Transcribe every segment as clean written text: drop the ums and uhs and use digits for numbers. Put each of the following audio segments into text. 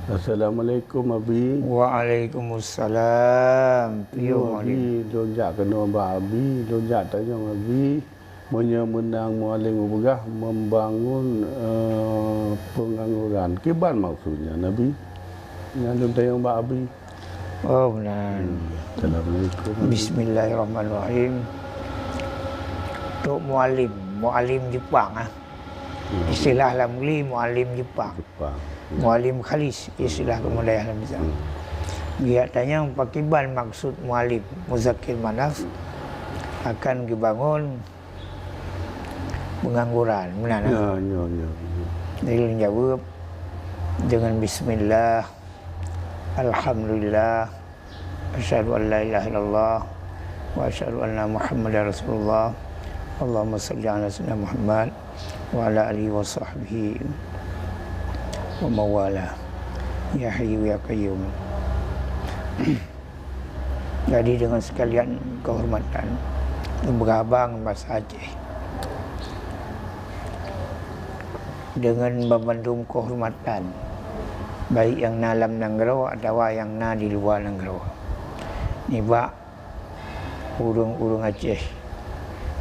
Assalamualaikum Abi. Waalaikumsalam. Yo Abi, lonjak kena Abi, lonjak tanya Abi. Menang mualim bergah membangun pengangguran. Kiban maksudnya Nabi. Yang tanya Mbak Abi. Oh benar. Assalamualaikum. Bismillahirrahmanirrahim. Untuk mualim Jepang istilah lah muli mualim Jepang. Mualim khalis istilah kemudahan Islam. Dia tanya pakiban maksud mualim muzakir manaf akan dibangun pengangguran. Benar tak? Ya. Dia jawab dengan bismillah, alhamdulillah, asyhadu an la ilaha illallah wa asyhadu anna muhammadar rasulullah. Allahumma salli ala sayyidina Muhammad wa ala alihi wa sahbihi wa mawala. Ya hayyu ya qayyum. Jadi dengan sekalian kehormatan berabang bahasa Aceh, dengan memandum kehormatan baik yang dalam negara atau yang di luar negara. Nibak urung-urung Aceh,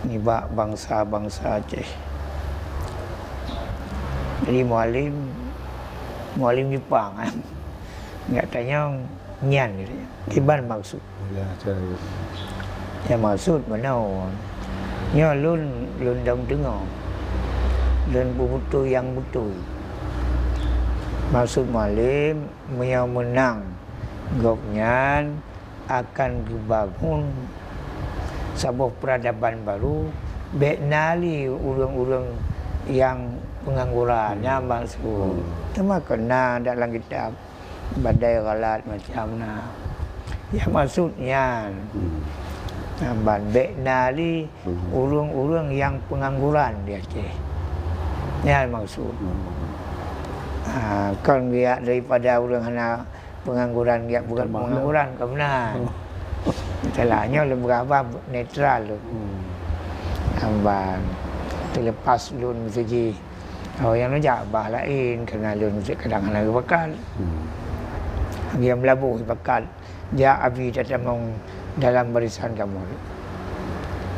nibak bangsa-bangsa Aceh. Jadi mualim Jepang enggak tanya nyan gitu. Kiban maksud. Ya, saya. Ya maksud mana? Nya lun dang dengar. Dan betul yang betul. Maksud mualim yang menang goknyan akan dibangun sebuah peradaban baru beknali urang-urang yang penganggurannya maksud. Cuma kena dalam kitab badai galat macam na. Ya maksudnya namban beknali urang-urang yang pengangguran di Aceh. Ya maksud. Kan dia daripada orang hana pengangguran dia bukan pengangguran ke benar. Celahnya lebih berapa netral tu. Namban terlepas lun mesti yang nak jabah lain kerana lun mesti kadang hana bakal. Dia melabuh bakal. Dia abi datang dalam barisan kamu.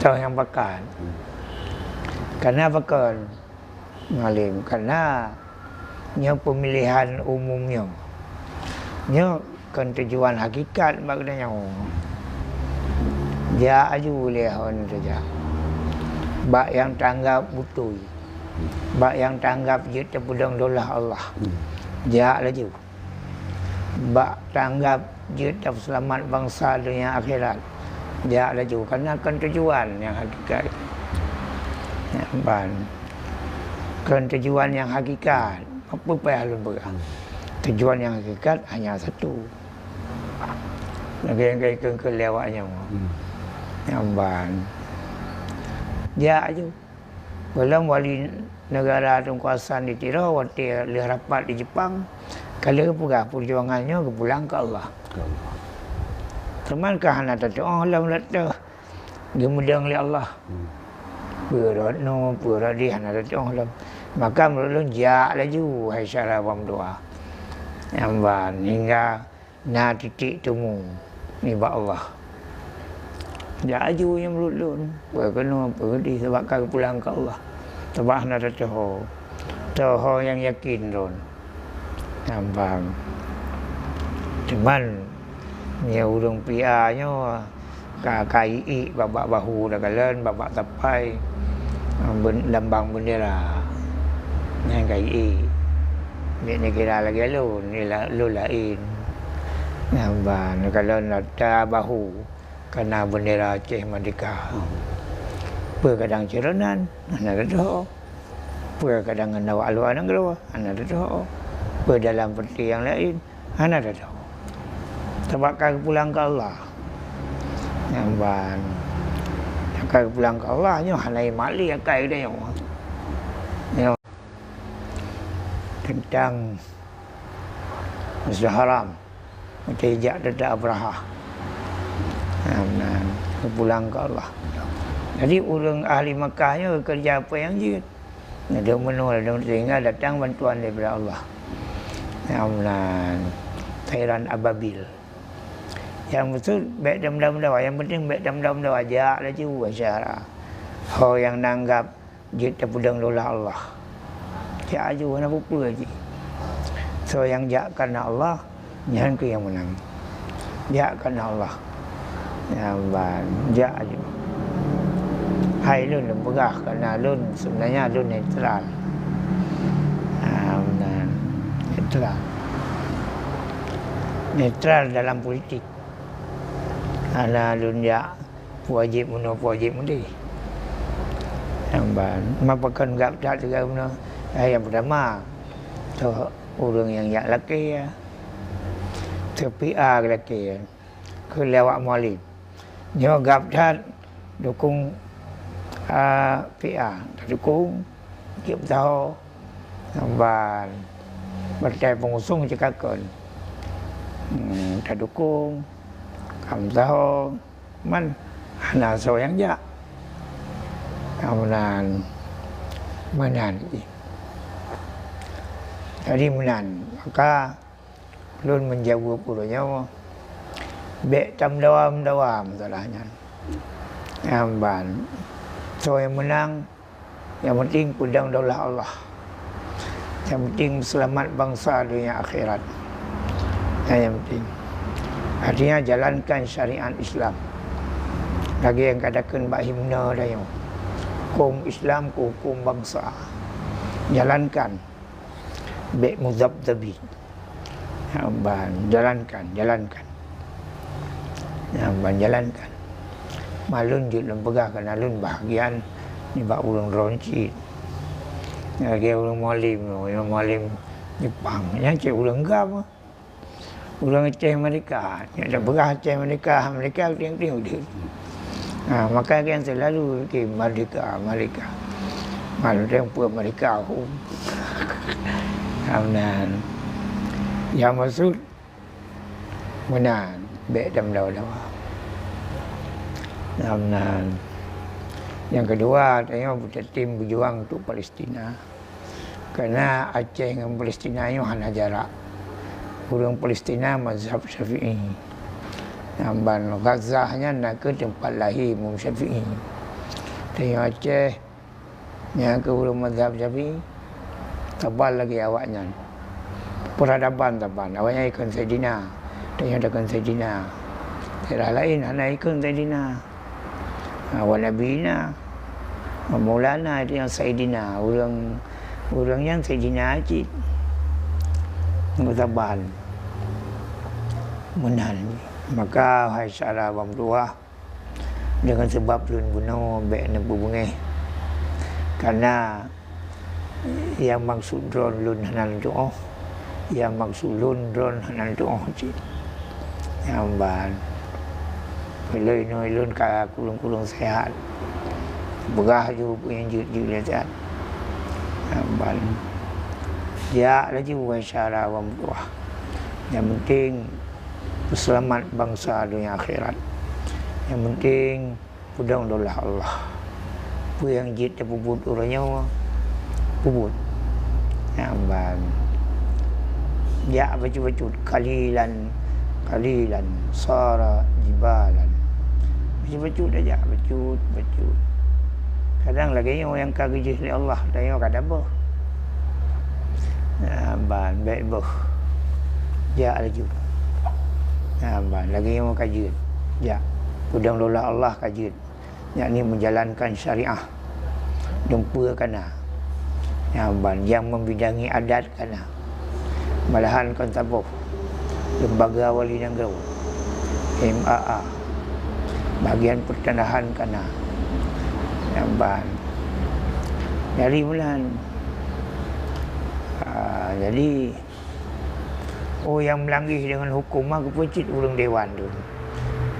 Tahu yang bakal. Karena bakal ngalim karena nya pemilihan umumnya nya kan tujuan hakikat maknanya dia aju lehon saja bak yang tanggap betul bak yang tanggap je terpedang dolah Allah dia laju bak tanggap je selamat bangsa dunia akhirat dia laju karena kan tujuan yang hakikat ya ban kan tujuan yang hakikat apa payah lun berang. Tujuan yang hakikat hanya satu. Lagi yang ke lewatnya. Nyamban. Dia aja. Walau wali negara kuasaan di Tiro, waktu rapat di Jepang, kalau perjuangannya kepulang ke Allah. Teman kahana tadi Allah melata. Dia mudah oleh Allah. Beradi hana tadi Allah. Maka melulun jak laju hai syarah doa. Nyamban hingga na titik temu ni ba Allah. Jak laju yang melulun. Kena pergi sebabkan pulang ke Allah. Tabah na toho yang yakin ron. Nyamban. Cuman nya urang pianya KKI babak bahu dah kalen babak tapai lambang bendera. Yang KI ni kira lagi lu lain namban kalau nada bahu kena bendera Aceh Merdeka kadang ceronan anak doa kadang nawa alu anak doa anak doa dalam peti yang lain anak doa sebabkan pulang ke Allah namban akan pulang ke Allah nyo hanai mali akai dia nyo tentang Masjid Haram menjejak dedak Abraha pulang ke Allah. Jadi orang ahli Makkahnya kerja apa yang jid dia menolak dan sehingga datang bantuan daripada Allah. Thailand Ababil. Yang betul baik dam-dam dah, yang penting baik dam-dam dah ajak lah je asyara. Ho yang nanggap jit terpudang dola Allah. Jak aja nak apa lagi. So yang jak kerana Allah, jangan ke yang menang. Jak kerana Allah. Yang jak aja. Hai lun berah kerana lun sebenarnya lun netral. Netral dalam politik. Ada dunia wajib mundi. Nampak, mapakan gap tak juga mana. Yang pertama, tu orang yang yak laki ya, tu PR laki ya, kelewat mualim. Nyo gap tak dukung PR, tak dukung, kita tahu. Nampak, partai pengusung cakapkan. Tak dukung, kamu tahu, man, hana so yang jak, kemudian menan, jadi menan, maka belum menjawab pulanya, bek tam dawam salahnya, amban, so yang menang, yang penting pedang daulah Allah, yang penting selamat bangsa dunia akhirat. Yang penting. Artinya jalankan syariat Islam. Lagi yang katakan bak himna dah yang. Hukum Islam, hukum bangsa. Jalankan. Bek muzabzabi. Jalankan. Jalankan. Malun je lempegah kerana lun bahagian ni bak urang roncit. Lagi urang mualim Jepang. Yang cik urang gam. Orang Aceh mereka, yang dah berah Aceh mereka tengok dia. Maka yang selalu merdeka. Malu tempoh mereka. Yang maksud menang, baik dan dawa. Yang kedua, tengok tim berjuang untuk Palestina. Kerana Aceh dengan Palestina ini hanya jarak. Orang Palestina mazhab Syafi'i. Namban Gazahnya nak ke tempat lahir Imam Syafi'i. Tengok Aceh yang ke orang mazhab Syafi'i. Tabal lagi awaknya. Peradaban. Awaknya ikut Sayyidina. Tengok ikut Sayyidina. Daerah lain hanya ikut Sayyidina. Awak Nabiina. Maulana itu yang Sayyidina. Orang yang Sayyidina Aceh. Mutaban menan, maka hai syara bam dua dengan sebab lun bunuh bek nak bubungeh karena yang maksud drone lun hanan doa, yang maksud lun drone hanan doa cik yang ban pelai noi lun ka kulung sehat berah ju punya jut sehat yang ban ya lagi wasyara wa mudwah. Yang penting selamat bangsa dunia akhirat. Yang penting pedang daulah Allah. Apa yang jit terpubut orangnya pubut. Namban. Ya bacut kalilan sara jibalan. Bacut aja bacut. Kadang lagi yang kagijih oleh Allah, tengok ada apa? Ban baik boh. Ya lagi. Ban lagi yang kaji. Ya. Pedang daulah Allah kaji. Yakni menjalankan syariah. Dempur kana. Ban yang membidangi adat kana. Malahan kan tabuh. Lembaga Wali Negara. MAA. Bagian pertanahan kana. Ban. Dari bulan jadi yang melanggar dengan hukum aku pucit urang dewan tu.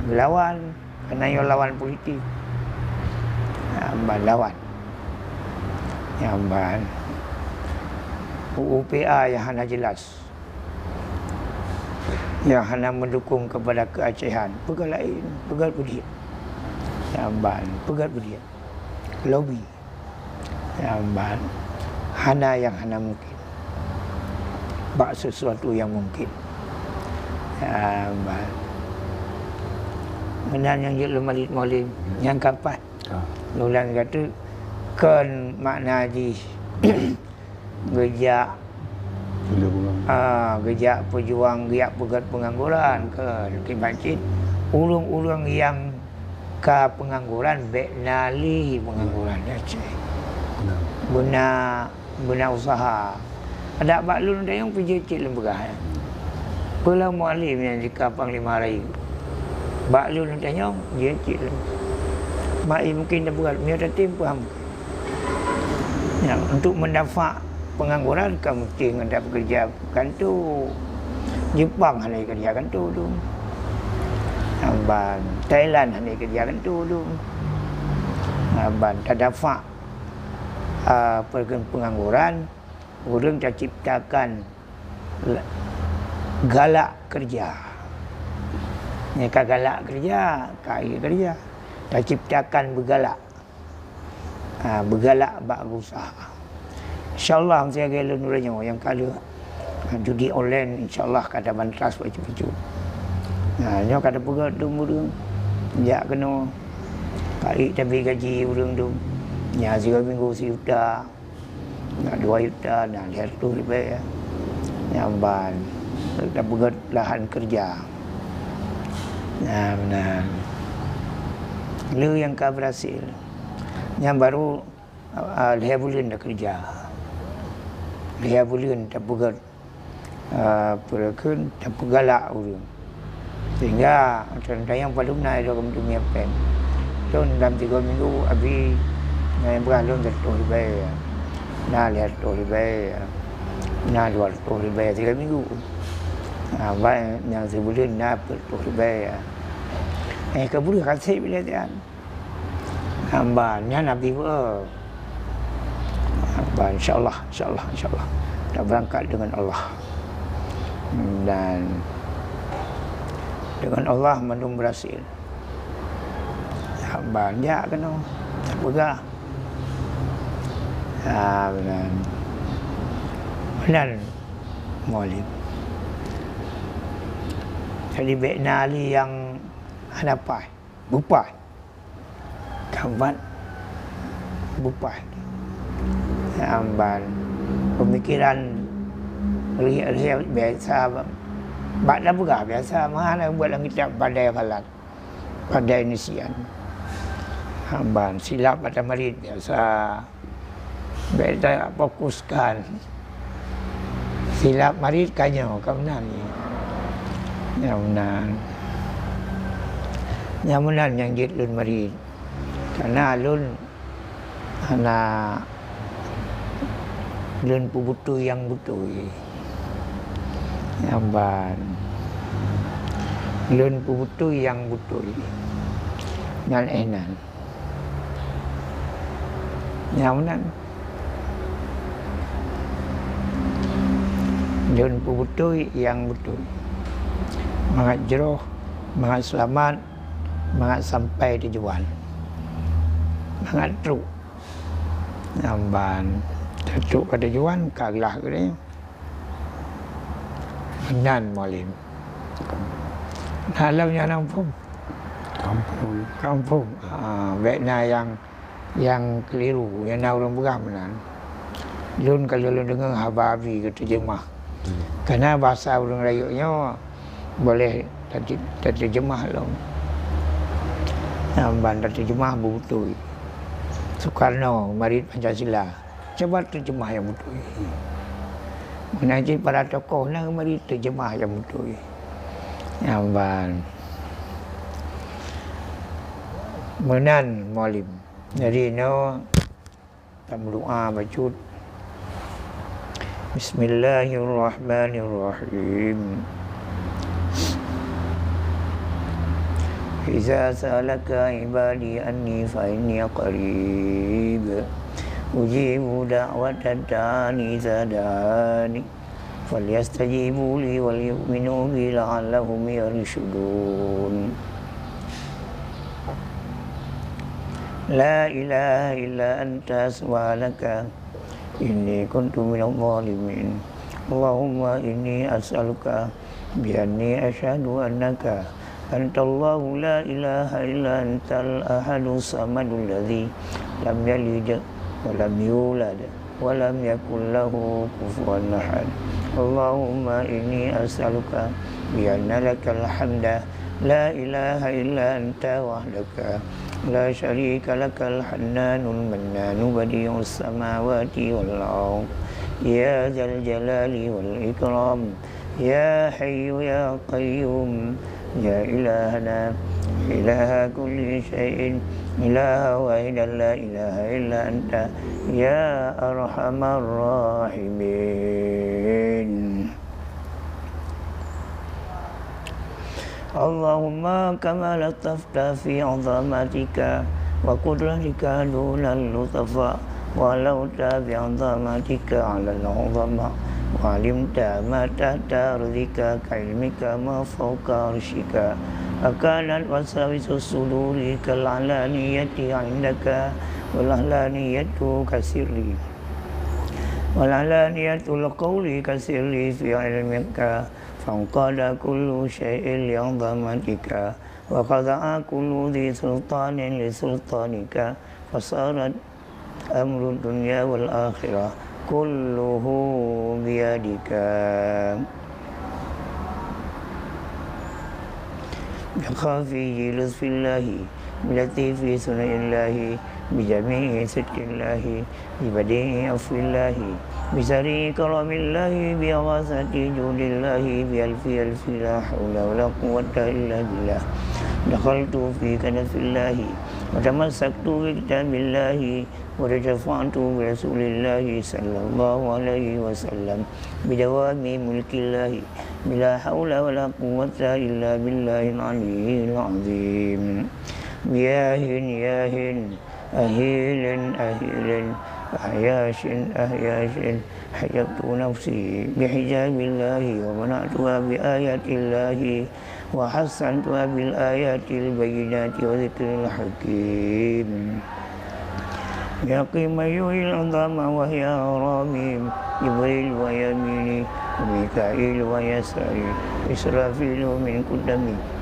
Melawan kerana yang lawan politik. Lawan. Yang UPA yang hanya jelas. Yang hanya mendukung kepada keacehan. Pegal lain, pegal budian. Pegal budian. Lobby. Hana yang hana mungkin. bak sesuatu yang mungkin. Menan yang jelum malit molim yang kapan nulan kata kan makna di gejak gejak pejuang giat pegat pengangguran ke masjid ulung-ulung yang ke pengangguran bek nali pengangguran ya cik guna usaha ada baklun dah yang pergi cik lembagah pula mualim yang di Panglima Raya baklun dah yang dia cik mai mungkin dah berat dia dah tim faham ya, untuk mendapat pengangguran kamu mesti ada bekerja kan tu Jepang hanya kerja kan tu Abang Thailand hanya kerja kan tu Abang tak dapat pengangguran orang tak ciptakan galak kerja ni galak kerja kaya kerja tak ciptakan bergalak bak usaha InsyaAllah saya gaya nuranya yang kalau judi online insyaAllah kata bantras baju-baju. Nyo kata pegat tu murung. Ya kena kait tapi gaji urang tu. Nya 3 minggu juta. Nak 2 juta nak lihat tu lebih ya. Nyamban. Kita pegat lahan kerja. Nah, benar. Lu yang kau berhasil. Yang baru dia bulan dah kerja. Dia bulan tak pegat perken tak pegalak urang. Sehingga contoh yang paling naik dalam dunia pen. Don dalam 3 minggu habis yang beralun tertuh lebih. Nah lihat tu lebih. Nah 200 lebih 3 minggu. Baik yang sebulan nak tertuh lebih. Keburu kasih bila dia. Hambanya Nabi InsyaAllah kita berangkat dengan Allah dan dengan Allah menung berhasil banyak kena tak pegah benar Maulid jadi Bek Nali yang hadapai bupai kawan bupai amban pemikiran real biasa bak dah berah biasa mana buat dalam kitab pandai falat pandai nisian amban silap pada marid biasa beda fokuskan silap marid kanyo kemenan ni nyamunan yang jid lun marid karena lun anak lun pubutu yang butuh amban lun pubutu yang butuh nyan enan nyamunan lun pubutu yang butuh mangat jeroh mangat selamat mangat sampai tujuan mangat truk amban tertuk pada tujuan kalah ke dia nan Maulid dalamnya kampung Vietnam yang keliru yang orang beram lun kalau lun dengar hababi ke terjemah karena bahasa orang rayunya boleh terjemah lon amban terjemah betul Soekarno marid Pancasila coba terjemah yang betul. Menajib para tokoh nak mari terjemah yang betul. Amban. Menan Maulid. Jadi no kita berdoa baca Bismillahirrahmanirrahim. Iza salaka ibadi anni fa inni qarib. Ujibu da'watan dani zadani falyastajibu li wal yu'minu bi la'allahum yarshudun. La ilaha illa anta subhanaka inni kuntu minadh dhalimin. Allahumma inni as'aluka bianni asyhadu annaka antallahu la ilaha illa antal ahadus samadul ladzi lam yalid wa lam yulad wa lam yakul lahu kufuwan ahad. Allahumma inni as'aluka bianna lakal hamda la ilaha illa anta wahdaka la syarika lakal hannanul mannanu badi'us samawati wal ardh ya dzal jalali wal ikram ya hayyu ya qayyum ya ilahana ilaha kulli syai'in ilaha wahidan la ilaha illa anta ya arhamar rahimin. Allahumma kama latafta fi 'azamatika wa qudratika dunal lutfa wa lauta bi 'azamatika 'ala al-'azama wa 'alimta ma tahta ardika ka'ilmika ma fawqa 'arshika akanat wasawisu suduri kal 'alaniyati 'indaka wal 'alaniyatu kasirri wal 'alaniyatul qawli kasirri fi 'ilmika fanqada kullu syai'in li'azamatika wa qada'a kullu dhi sultanin li sultanika fasarat amru dunya wal akhirah kulluhu biyadika. Bikhafi lutfillahi bilatifi sunaillahi bijami'i sidqillahi bibadi'i afwillahi bisari karamillahi biawasati judillahi bialfi alfi la hawla wa la quwwata illa billah. Dakhaltu fi kanafillahi wa tamassaktu bi kitabillahi wa rajafa'tu bi rasulillahi sallallahu alaihi wasallam bidawami mulkillahi bila hawla wa la quwwata illa billahil aliyyil azim. Yahin yahin ahilin ahilin ahyashin ahyashin hajabtu nafsi bihijabillahi wa mana'tuha bi ayatillahi wa hassantuha bil ayatil bayyinati wa dzikril hakim. Ya qimayul azama wa ya ramim Jibril wa yamini wa Mikail wa yasari Israfilu min qudami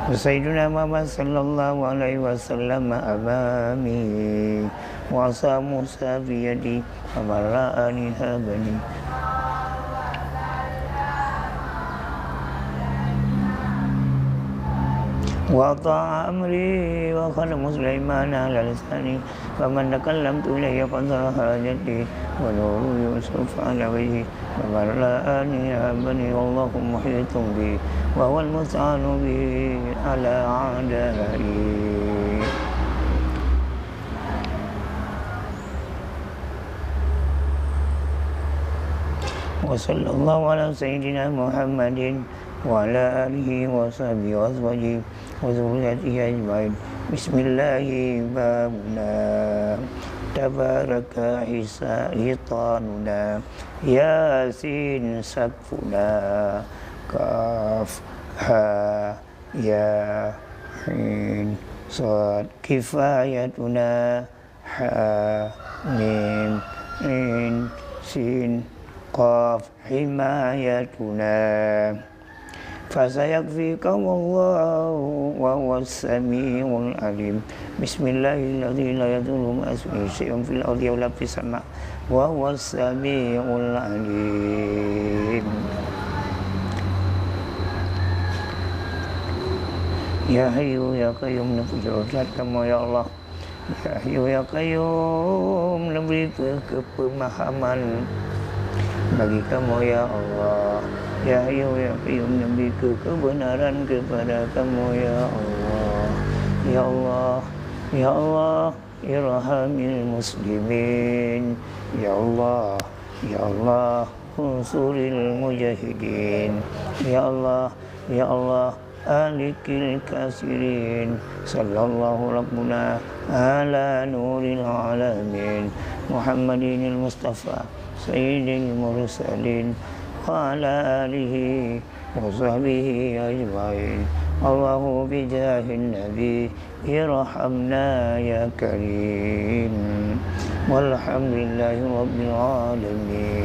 Sayyiduna Muhammad sallallahu alaihi wasallam amami wa asa Musa biyadi wa marra'ani habani wa ta'a amri wa khadama Sulaiman ala lisani wa man takallamtu ilayya qadra hajati wa nuru Yusuf ala wajhi wa marra'ani habani wallahu muhitun bi wa huwal musta'anu bi ala a'da'i. Wa sallallahu ala sayyidina Muhammadin wa ala alihi wa sahbihi wa azwajihi wa dzurriyyatihi ajma'in. Bismillahi babuna tabaraka hitanuna yasin sakfuna kaf ha ya hin sad kifayatuna ha mim in sin qaf himayatuna fasayakfikumullahu wa huwas samiul alim. Bismillahilladzi la yadurru ma'a ismihi syai'un fil ardi wa la fis sama' wa huwas samiul alim. Ya Hayyu ya Qayyum nafujat kamu ya Allah. Ya Hayyu ya Qayyum memberi kepemahaman bagi kamu ya Allah. Ya Hayyu ya Qayyum memberi kebenaran kepada kamu ya Allah. Ya Allah, ya Allah, irhamil muslimin. Ya Allah, ya Allah, unsuril mujahidin. Ya Allah, ya Allah, alikil kasirin. Sallallahu rabbuna ala nuril alamin Muhammadinil Mustafa sayyidil mursalin wa ala alihi wa sahbihi ajma'in. الله بجاه النبي ارحمنا يا كريم والحمد لله رب العالمين